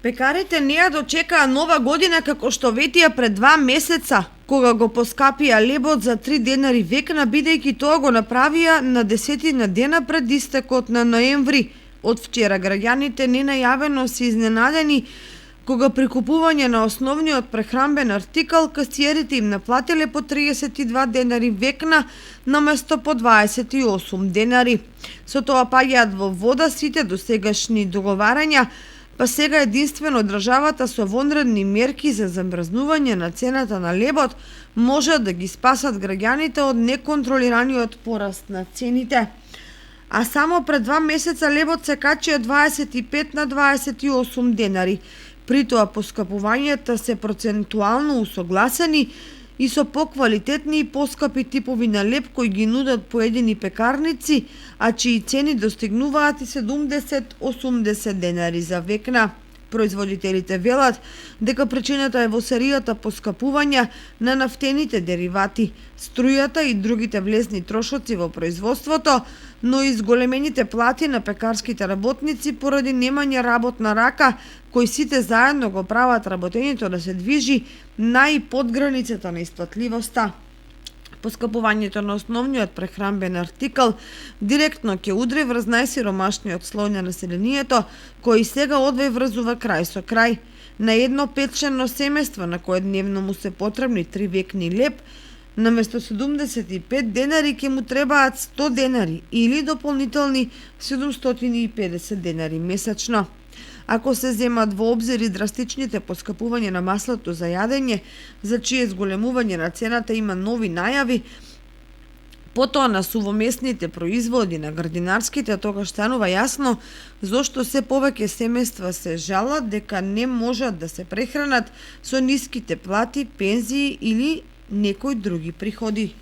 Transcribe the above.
Пекарите не ја дочекаа нова година како што ветија пред 2 месеца, кога го поскапија лебот за 3 денари векна, бидејќи тоа го направија на 10 дена пред истекот на ноември. Од вчера граѓаните ненајавено се изненадени кога при купување на основниот прехранбен артикал касиерите им наплатиле по 32 денари векна наместо по 28 денари. Со тоа паѓаат во вода сите досегашни договарања, па сега единствено државата со вонредни мерки за замрзнување на цената на лебот може да ги спасат граѓаните од неконтролираниот пораст на цените. А само пред 2 месеца лебот се качи од 25 на 28 денари. При тоа поскапувањата се процентуално усогласени и со поквалитетни и поскапи типови на леб кои ги нудат поедини пекарници, а чии цени достигнуваат и 70-80 денари за векна. Производителите велат дека причината е во серијата поскапувања на нафтените деривати, струјата и другите влезни трошоци во производството, но и зголемените плати на пекарските работници поради немање работна рака, кои сите заедно го прават работењето да се движи на и под границата на исплатливоста. Поскапувањето на основниот прехранбен артикал директно ќе удри врз најсиромашниот слој на населението, кој сега одвај врзува крај со крај. На едно петчено семејство на кое дневно му се потребни 3 векни леб, наместо 75 денари ќе му требаат 100 денари или дополнителни 750 денари месечно. Ако се земат во обзир и драстичните поскапувања на маслото за јадење, за чие зголемување на цената има нови најави, потоа на сувомесните производи на градинарските, тогаш станува јасно зошто се повеќе семејства се жалат дека не можат да се прехранат со ниските плати, пензии или некои други приходи.